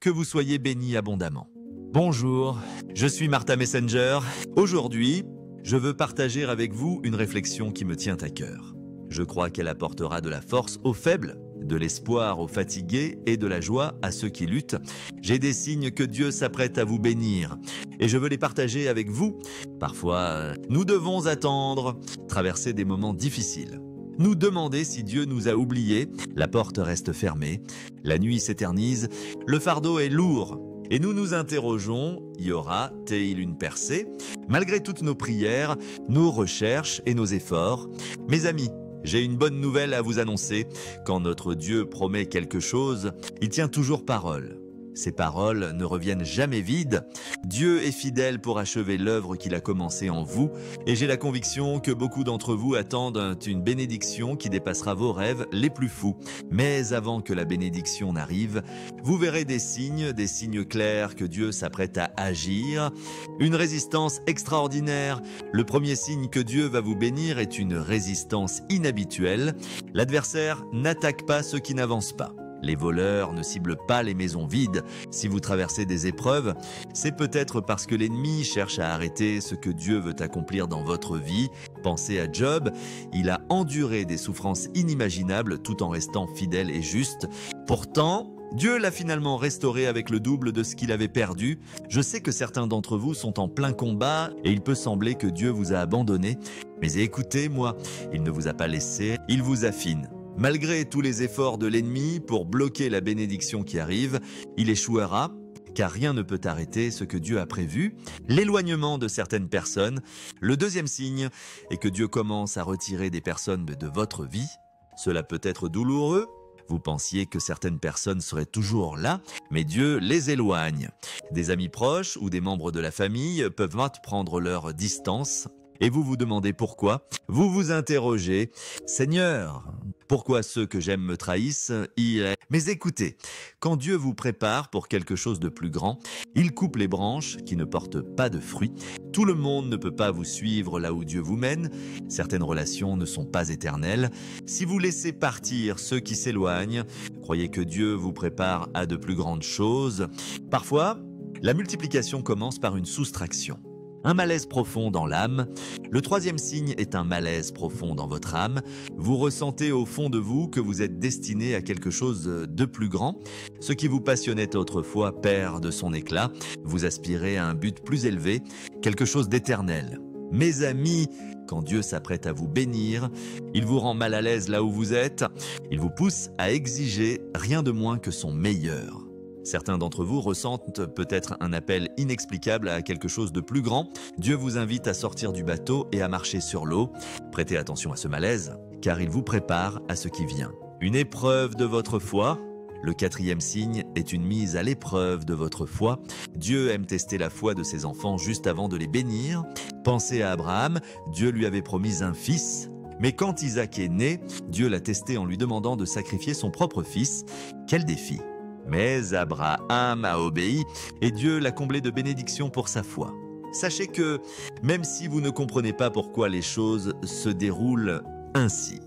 que vous soyez bénis abondamment. Bonjour, je suis Martha Messenger. Aujourd'hui, je veux partager avec vous une réflexion qui me tient à cœur. Je crois qu'elle apportera de la force aux faibles, de l'espoir aux fatigués et de la joie à ceux qui luttent. J'ai des signes que Dieu s'apprête à vous bénir et je veux les partager avec vous. Parfois, nous devons attendre, traverser des moments difficiles. Nous demander si Dieu nous a oubliés, la porte reste fermée, la nuit s'éternise, le fardeau est lourd. Et nous nous interrogeons, y aura-t-il une percée? Malgré toutes nos prières, nos recherches et nos efforts, mes amis, j'ai une bonne nouvelle à vous annoncer. Quand notre Dieu promet quelque chose, il tient toujours parole. Ses paroles ne reviennent jamais vides. Dieu est fidèle pour achever l'œuvre qu'il a commencée en vous et j'ai la conviction que beaucoup d'entre vous attendent une bénédiction qui dépassera vos rêves les plus fous. Mais avant que la bénédiction n'arrive, vous verrez des signes clairs que Dieu s'apprête à agir. Une résistance extraordinaire. Le premier signe que Dieu va vous bénir est une résistance inhabituelle. L'adversaire n'attaque pas ceux qui n'avancent pas. Les voleurs ne ciblent pas les maisons vides. Si vous traversez des épreuves, c'est peut-être parce que l'ennemi cherche à arrêter ce que Dieu veut accomplir dans votre vie. Pensez à Job, il a enduré des souffrances inimaginables tout en restant fidèle et juste. Pourtant, Dieu l'a finalement restauré avec le double de ce qu'il avait perdu. Je sais que certains d'entre vous sont en plein combat et il peut sembler que Dieu vous a abandonné. Mais écoutez-moi, il ne vous a pas laissé, il vous affine. Malgré tous les efforts de l'ennemi pour bloquer la bénédiction qui arrive, il échouera, car rien ne peut arrêter ce que Dieu a prévu, l'éloignement de certaines personnes. Le deuxième signe est que Dieu commence à retirer des personnes de votre vie. Cela peut être douloureux. Vous pensiez que certaines personnes seraient toujours là, mais Dieu les éloigne. Des amis proches ou des membres de la famille peuvent prendre leur distance. Et vous vous demandez pourquoi? Vous vous interrogez, Seigneur, pourquoi ceux que j'aime me trahissent? Mais écoutez, quand Dieu vous prépare pour quelque chose de plus grand, il coupe les branches qui ne portent pas de fruits. Tout le monde ne peut pas vous suivre là où Dieu vous mène. Certaines relations ne sont pas éternelles. Si vous laissez partir ceux qui s'éloignent, croyez que Dieu vous prépare à de plus grandes choses. Parfois, la multiplication commence par une soustraction. Un malaise profond dans l'âme. Le troisième signe est un malaise profond dans votre âme. Vous ressentez au fond de vous que vous êtes destiné à quelque chose de plus grand. Ce qui vous passionnait autrefois perd de son éclat. Vous aspirez à un but plus élevé, quelque chose d'éternel. Mes amis, quand Dieu s'apprête à vous bénir, il vous rend mal à l'aise là où vous êtes. Il vous pousse à exiger rien de moins que son meilleur. Certains d'entre vous ressentent peut-être un appel inexplicable à quelque chose de plus grand. Dieu vous invite à sortir du bateau et à marcher sur l'eau. Prêtez attention à ce malaise, car il vous prépare à ce qui vient. Une épreuve de votre foi. Le quatrième signe est une mise à l'épreuve de votre foi. Dieu aime tester la foi de ses enfants juste avant de les bénir. Pensez à Abraham, Dieu lui avait promis un fils. Mais quand Isaac est né, Dieu l'a testé en lui demandant de sacrifier son propre fils. Quel défi! Mais Abraham a obéi et Dieu l'a comblé de bénédictions pour sa foi. Sachez que même si vous ne comprenez pas pourquoi les choses se déroulent ainsi,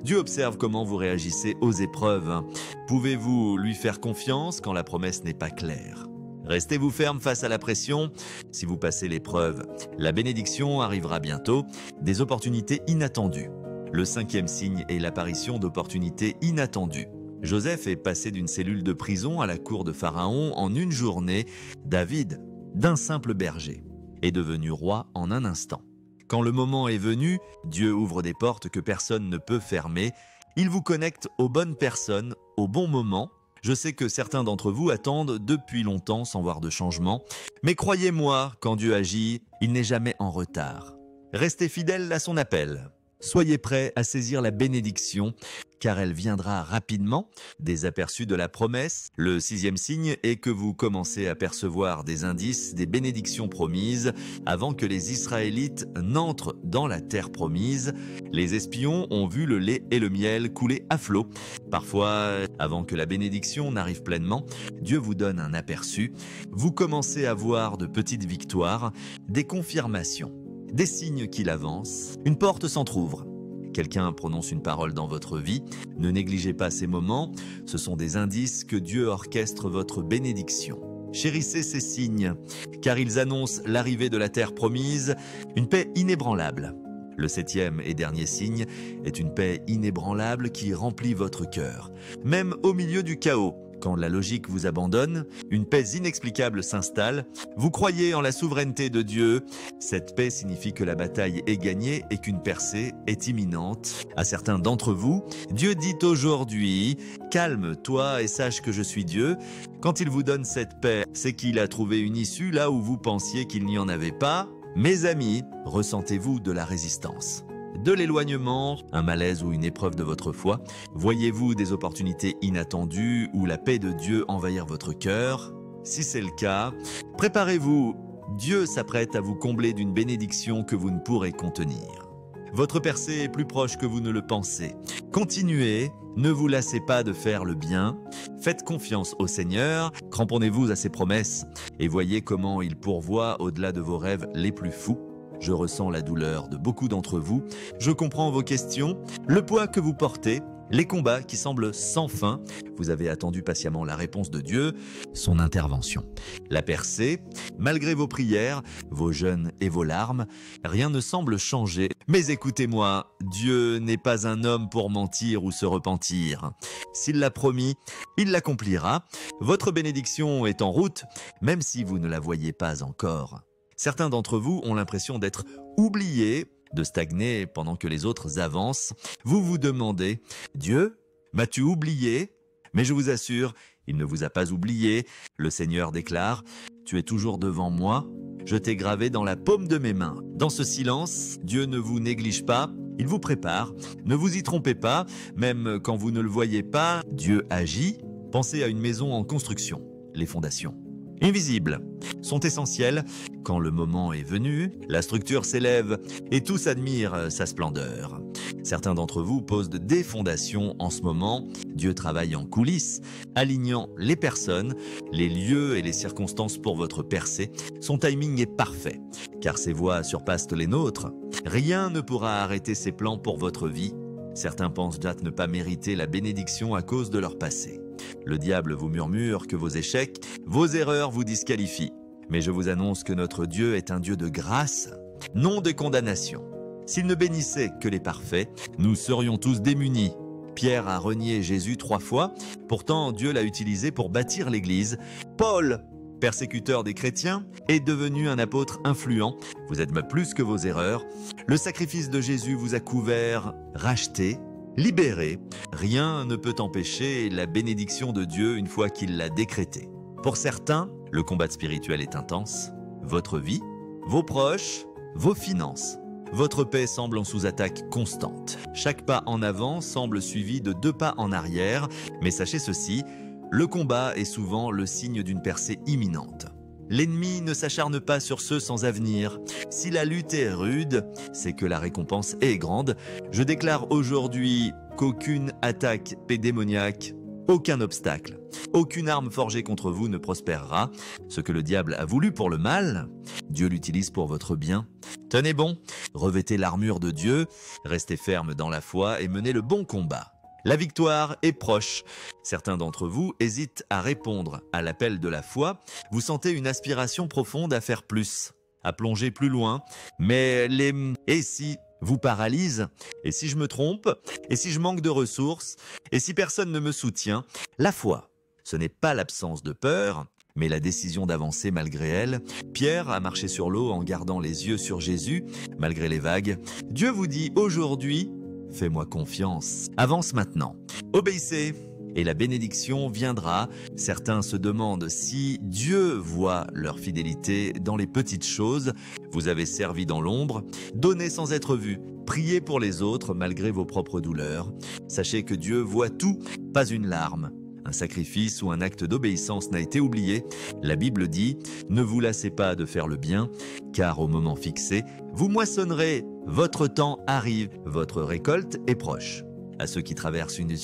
Dieu observe comment vous réagissez aux épreuves. Pouvez-vous lui faire confiance quand la promesse n'est pas claire? Restez-vous ferme face à la pression. Si vous passez l'épreuve, la bénédiction arrivera bientôt, des opportunités inattendues. Le cinquième signe est l'apparition d'opportunités inattendues. Joseph est passé d'une cellule de prison à la cour de Pharaon en une journée. David, d'un simple berger, est devenu roi en un instant. Quand le moment est venu, Dieu ouvre des portes que personne ne peut fermer. Il vous connecte aux bonnes personnes, au bon moment. Je sais que certains d'entre vous attendent depuis longtemps sans voir de changement. Mais croyez-moi, quand Dieu agit, il n'est jamais en retard. Restez fidèles à son appel. Soyez prêts à saisir la bénédiction, car elle viendra rapidement. Des aperçus de la promesse. Le sixième signe est que vous commencez à percevoir des indices, des bénédictions promises, avant que les Israélites n'entrent dans la terre promise. Les espions ont vu le lait et le miel couler à flot. Parfois, avant que la bénédiction n'arrive pleinement, Dieu vous donne un aperçu. Vous commencez à voir de petites victoires, des confirmations. Des signes qu'il avance, une porte s'entrouvre. quelqu'un prononce une parole dans votre vie, ne négligez pas ces moments, ce sont des indices que Dieu orchestre votre bénédiction. Chérissez ces signes, car ils annoncent l'arrivée de la terre promise, une paix inébranlable. Le 7e et dernier signe est une paix inébranlable qui remplit votre cœur. Même au milieu du chaos, quand la logique vous abandonne, une paix inexplicable s'installe. Vous croyez en la souveraineté de Dieu. Cette paix signifie que la bataille est gagnée et qu'une percée est imminente. À certains d'entre vous, Dieu dit aujourd'hui « Calme-toi et sache que je suis Dieu ». Quand il vous donne cette paix, c'est qu'il a trouvé une issue là où vous pensiez qu'il n'y en avait pas. Mes amis, ressentez-vous de la résistance, de l'éloignement, un malaise ou une épreuve de votre foi? Voyez-vous des opportunités inattendues ou la paix de Dieu envahir votre cœur? Si c'est le cas, préparez-vous. Dieu s'apprête à vous combler d'une bénédiction que vous ne pourrez contenir. Votre percée est plus proche que vous ne le pensez. Continuez, ne vous lassez pas de faire le bien. Faites confiance au Seigneur, cramponnez-vous à ses promesses et voyez comment il pourvoit au-delà de vos rêves les plus fous. Je ressens la douleur de beaucoup d'entre vous. Je comprends vos questions, le poids que vous portez, les combats qui semblent sans fin. Vous avez attendu patiemment la réponse de Dieu, son intervention. La percée, malgré vos prières, vos jeûnes et vos larmes, rien ne semble changer. Mais écoutez-moi, Dieu n'est pas un homme pour mentir ou se repentir. S'il l'a promis, il l'accomplira. Votre bénédiction est en route, même si vous ne la voyez pas encore. Certains d'entre vous ont l'impression d'être oubliés, de stagner pendant que les autres avancent. Vous vous demandez « Dieu, m'as-tu oublié ?» Mais je vous assure, il ne vous a pas oublié. Le Seigneur déclare « Tu es toujours devant moi, je t'ai gravé dans la paume de mes mains. » Dans ce silence, Dieu ne vous néglige pas, il vous prépare. Ne vous y trompez pas, même quand vous ne le voyez pas, Dieu agit. Pensez à une maison en construction, les fondations. Invisibles, sont essentielles. Quand le moment est venu, la structure s'élève et tous admirent sa splendeur. Certains d'entre vous posent des fondations en ce moment. Dieu travaille en coulisses, alignant les personnes, les lieux et les circonstances pour votre percée. Son timing est parfait, car ses voies surpassent les nôtres. Rien ne pourra arrêter ses plans pour votre vie. Certains pensent déjà ne pas mériter la bénédiction à cause de leur passé. Le diable vous murmure que vos échecs, vos erreurs vous disqualifient. Mais je vous annonce que notre Dieu est un Dieu de grâce, non de condamnation. S'il ne bénissait que les parfaits, nous serions tous démunis. Pierre a renié Jésus 3 fois, pourtant Dieu l'a utilisé pour bâtir l'Église. Paul, persécuteur des chrétiens, est devenu un apôtre influent. Vous êtes plus que vos erreurs. Le sacrifice de Jésus vous a couvert, racheté, libéré. Rien ne peut empêcher la bénédiction de Dieu une fois qu'il l'a décrétée. Pour certains, le combat spirituel est intense. Votre vie, vos proches, vos finances. Votre paix semble en sous-attaque constante. Chaque pas en avant semble suivi de 2 pas en arrière. Mais sachez ceci, le combat est souvent le signe d'une percée imminente. L'ennemi ne s'acharne pas sur ceux sans avenir. Si la lutte est rude, c'est que la récompense est grande. Je déclare aujourd'hui qu'aucune attaque démoniaque, aucun obstacle, aucune arme forgée contre vous ne prospérera. Ce que le diable a voulu pour le mal, Dieu l'utilise pour votre bien. Tenez bon, revêtez l'armure de Dieu, restez ferme dans la foi et menez le bon combat. La victoire est proche. Certains d'entre vous hésitent à répondre à l'appel de la foi. Vous sentez une aspiration profonde à faire plus, à plonger plus loin. Mais les « et si » vous paralysent. Et si je me trompe? Et si je manque de ressources? Et si personne ne me soutient? La foi, ce n'est pas l'absence de peur, mais la décision d'avancer malgré elle. Pierre a marché sur l'eau en gardant les yeux sur Jésus, malgré les vagues. Dieu vous dit aujourd'hui, fais-moi confiance. Avance maintenant. Obéissez et la bénédiction viendra. Certains se demandent si Dieu voit leur fidélité dans les petites choses. Vous avez servi dans l'ombre, donné sans être vu, priez pour les autres malgré vos propres douleurs. Sachez que Dieu voit tout, pas une larme. Un sacrifice ou un acte d'obéissance n'a été oublié. La Bible dit « Ne vous lassez pas de faire le bien, car au moment fixé, vous moissonnerez. Votre temps arrive, votre récolte est proche. » À ceux qui traversent une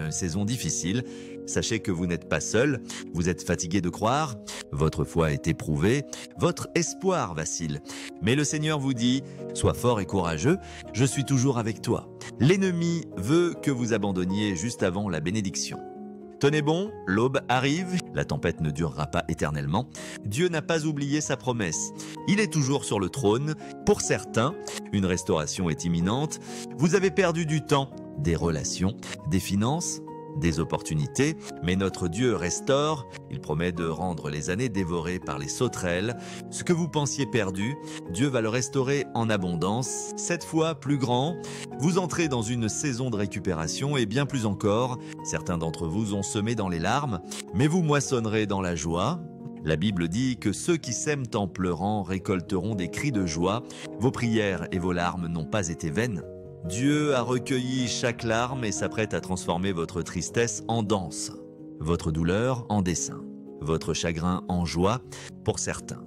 saison difficile, Sachez que vous n'êtes pas seul, vous êtes fatigué de croire, votre foi est éprouvée, votre espoir vacille. Mais le Seigneur vous dit, sois fort et courageux, je suis toujours avec toi. L'ennemi veut que vous abandonniez juste avant la bénédiction. Tenez bon, l'aube arrive, la tempête ne durera pas éternellement. Dieu n'a pas oublié sa promesse. Il est toujours sur le trône. Pour certains, une restauration est imminente. Vous avez perdu du temps, des relations, des finances, des opportunités, mais notre Dieu restaure. Il promet de rendre les années dévorées par les sauterelles. Ce que vous pensiez perdu, Dieu va le restaurer en abondance, cette fois plus grand. Vous entrez dans une saison de récupération et bien plus encore. Certains d'entre vous ont semé dans les larmes, mais vous moissonnerez dans la joie. La Bible dit que ceux qui sèment en pleurant récolteront des cris de joie. Vos prières et vos larmes n'ont pas été vaines. Dieu a recueilli chaque larme et s'apprête à transformer votre tristesse en danse, votre douleur en dessein, votre chagrin en joie pour certains.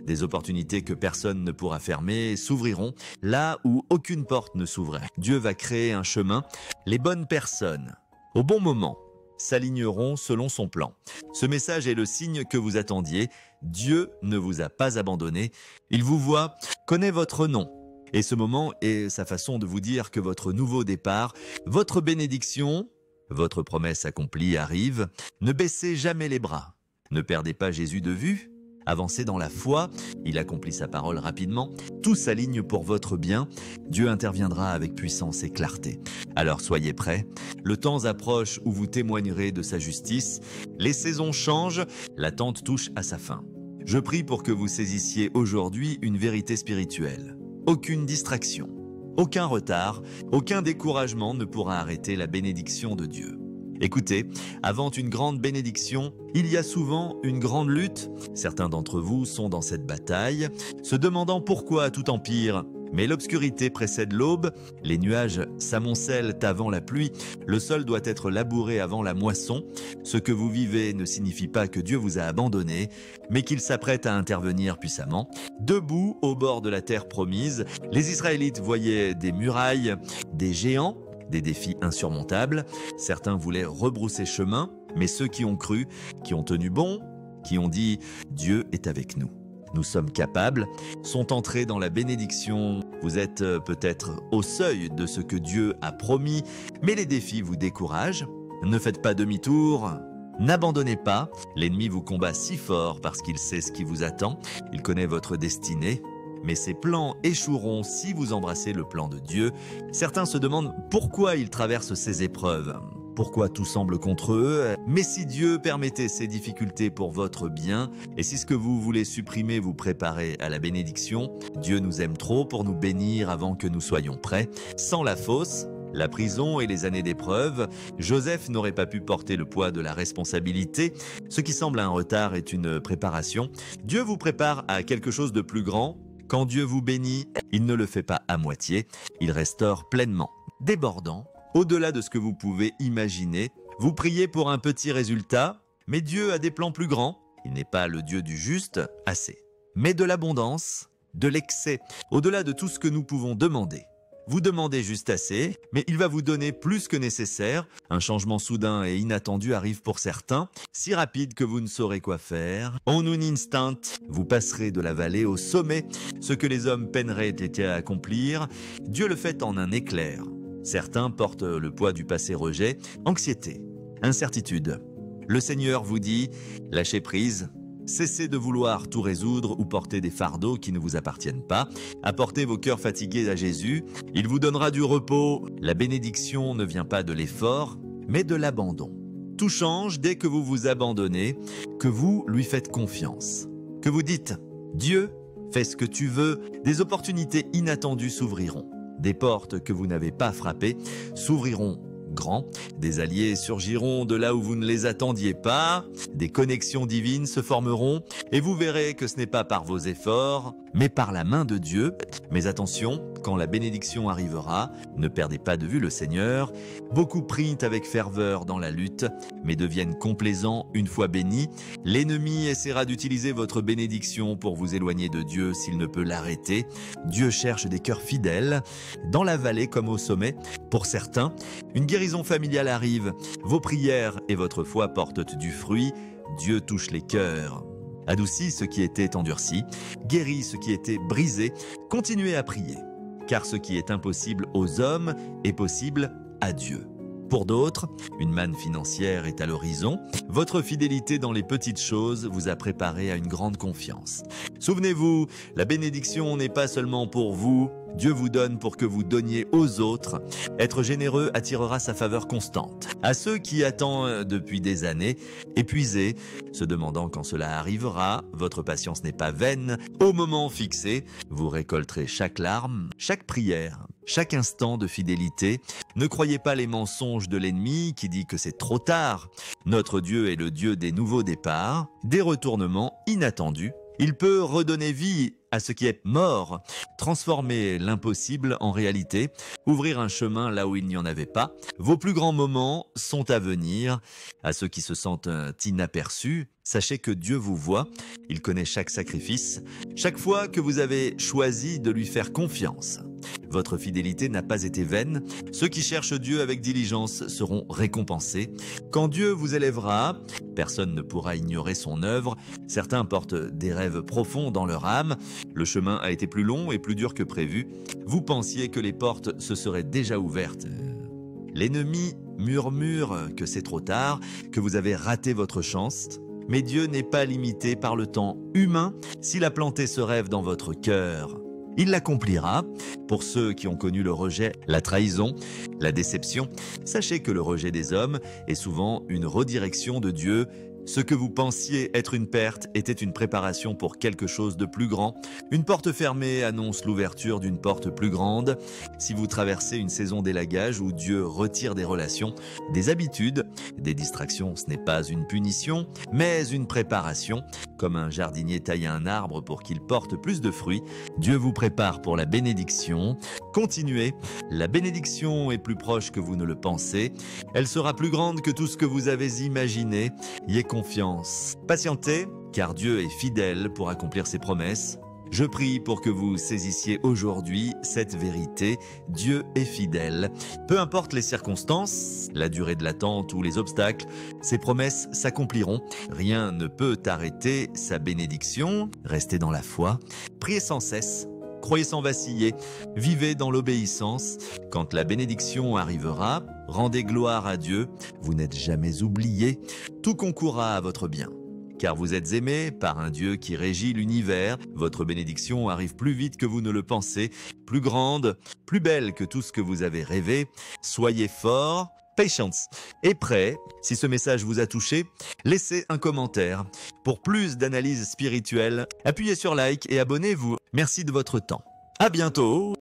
Des opportunités que personne ne pourra fermer s'ouvriront là où aucune porte ne s'ouvrait. Dieu va créer un chemin. Les bonnes personnes, au bon moment, s'aligneront selon son plan. Ce message est le signe que vous attendiez. Dieu ne vous a pas abandonné. Il vous voit, connaît votre nom. Et ce moment est sa façon de vous dire que votre nouveau départ, votre bénédiction, votre promesse accomplie arrive. Ne baissez jamais les bras. Ne perdez pas Jésus de vue. Avancez dans la foi. Il accomplit sa parole rapidement. Tout s'aligne pour votre bien. Dieu interviendra avec puissance et clarté. Alors soyez prêts. Le temps approche où vous témoignerez de sa justice. Les saisons changent. L'attente touche à sa fin. Je prie pour que vous saisissiez aujourd'hui une vérité spirituelle. Aucune distraction, aucun retard, aucun découragement ne pourra arrêter la bénédiction de Dieu. Écoutez, avant une grande bénédiction, il y a souvent une grande lutte. Certains d'entre vous sont dans cette bataille, se demandant pourquoi tout empire. Mais l'obscurité précède l'aube, les nuages s'amoncellent avant la pluie, le sol doit être labouré avant la moisson. Ce que vous vivez ne signifie pas que Dieu vous a abandonné, mais qu'il s'apprête à intervenir puissamment. Debout au bord de la terre promise, les Israélites voyaient des murailles, des géants, des défis insurmontables. Certains voulaient rebrousser chemin, mais ceux qui ont cru, qui ont tenu bon, qui ont dit « Dieu est avec nous ». Nous sommes capables, sont entrés dans la bénédiction. Vous êtes peut-être au seuil de ce que Dieu a promis, mais les défis vous découragent. Ne faites pas demi-tour, n'abandonnez pas. L'ennemi vous combat si fort parce qu'il sait ce qui vous attend. Il connaît votre destinée. Mais ses plans échoueront si vous embrassez le plan de Dieu. Certains se demandent pourquoi ils traversent ces épreuves. Pourquoi tout semble contre eux? Mais si Dieu permettait ces difficultés pour votre bien, et si ce que vous voulez supprimer vous préparez à la bénédiction, Dieu nous aime trop pour nous bénir avant que nous soyons prêts. Sans la fosse, la prison et les années d'épreuve, Joseph n'aurait pas pu porter le poids de la responsabilité. Ce qui semble un retard est une préparation. Dieu vous prépare à quelque chose de plus grand. Quand Dieu vous bénit, il ne le fait pas à moitié, il restaure pleinement, débordant. Au-delà de ce que vous pouvez imaginer, vous priez pour un petit résultat, mais Dieu a des plans plus grands. Il n'est pas le Dieu du juste, assez, mais de l'abondance, de l'excès, au-delà de tout ce que nous pouvons demander. Vous demandez juste assez, mais il va vous donner plus que nécessaire. Un changement soudain et inattendu arrive pour certains, si rapide que vous ne saurez quoi faire. En un instant, vous passerez de la vallée au sommet. Ce que les hommes peineraient à accomplir, Dieu le fait en un éclair. Certains portent le poids du passé rejet, anxiété, incertitude. Le Seigneur vous dit, lâchez prise, cessez de vouloir tout résoudre ou porter des fardeaux qui ne vous appartiennent pas. Apportez vos cœurs fatigués à Jésus, il vous donnera du repos. La bénédiction ne vient pas de l'effort, mais de l'abandon. Tout change dès que vous vous abandonnez, que vous lui faites confiance. Que vous dites, Dieu, fais ce que tu veux, des opportunités inattendues s'ouvriront. Des portes que vous n'avez pas frappées s'ouvriront grand. Des alliés surgiront de là où vous ne les attendiez pas. Des connexions divines se formeront et vous verrez que ce n'est pas par vos efforts, mais par la main de Dieu. Mais attention, quand la bénédiction arrivera, ne perdez pas de vue le Seigneur. Beaucoup prient avec ferveur dans la lutte, mais deviennent complaisants une fois bénis. L'ennemi essaiera d'utiliser votre bénédiction pour vous éloigner de Dieu s'il ne peut l'arrêter. Dieu cherche des cœurs fidèles, dans la vallée comme au sommet. Pour certains, une guérison familiale arrive. Vos prières et votre foi portent du fruit. Dieu touche les cœurs. Adoucit ce qui était endurci, guérit ce qui était brisé. Continuez à prier, car ce qui est impossible aux hommes est possible à Dieu. Pour d'autres, une manne financière est à l'horizon. Votre fidélité dans les petites choses vous a préparé à une grande confiance. Souvenez-vous, la bénédiction n'est pas seulement pour vous. Dieu vous donne pour que vous donniez aux autres. Être généreux attirera sa faveur constante. À ceux qui attendent depuis des années, épuisés, se demandant quand cela arrivera, votre patience n'est pas vaine. Au moment fixé, vous récolterez chaque larme, chaque prière, chaque instant de fidélité. Ne croyez pas les mensonges de l'ennemi qui dit que c'est trop tard. Notre Dieu est le Dieu des nouveaux départs, des retournements inattendus. Il peut redonner vie à ce qui est mort, transformer l'impossible en réalité, ouvrir un chemin là où il n'y en avait pas. Vos plus grands moments sont à venir. À ceux qui se sentent inaperçus, sachez que Dieu vous voit. Il connaît chaque sacrifice, chaque fois que vous avez choisi de lui faire confiance. Votre fidélité n'a pas été vaine. Ceux qui cherchent Dieu avec diligence seront récompensés. Quand Dieu vous élèvera, personne ne pourra ignorer son œuvre. Certains portent des rêves profonds dans leur âme. Le chemin a été plus long et plus dur que prévu. Vous pensiez que les portes se seraient déjà ouvertes. L'ennemi murmure que c'est trop tard, que vous avez raté votre chance. Mais Dieu n'est pas limité par le temps humain. S'il a planté ce rêve dans votre cœur, il l'accomplira. Pour ceux qui ont connu le rejet, la trahison, la déception, sachez que le rejet des hommes est souvent une redirection de Dieu. Ce que vous pensiez être une perte était une préparation pour quelque chose de plus grand. Une porte fermée annonce l'ouverture d'une porte plus grande. Si vous traversez une saison d'élagage où Dieu retire des relations, des habitudes, des distractions, ce n'est pas une punition, mais une préparation. Comme un jardinier taille un arbre pour qu'il porte plus de fruits, Dieu vous prépare pour la bénédiction. Continuez, la bénédiction est plus proche que vous ne le pensez. Elle sera plus grande que tout ce que vous avez imaginé. Ayez confiance. Patientez, car Dieu est fidèle pour accomplir ses promesses. Je prie pour que vous saisissiez aujourd'hui cette vérité. Dieu est fidèle. Peu importe les circonstances, la durée de l'attente ou les obstacles, ses promesses s'accompliront. Rien ne peut arrêter sa bénédiction. Restez dans la foi. Priez sans cesse. Croyez sans vaciller, vivez dans l'obéissance. Quand la bénédiction arrivera, rendez gloire à Dieu. Vous n'êtes jamais oubliés. Tout concourra à votre bien. Car vous êtes aimés par un Dieu qui régit l'univers. Votre bénédiction arrive plus vite que vous ne le pensez, plus grande, plus belle que tout ce que vous avez rêvé. Soyez forts. Patience et prêt. Si ce message vous a touché, laissez un commentaire. Pour plus d'analyse spirituelle, appuyez sur like et abonnez-vous. Merci de votre temps. À bientôt.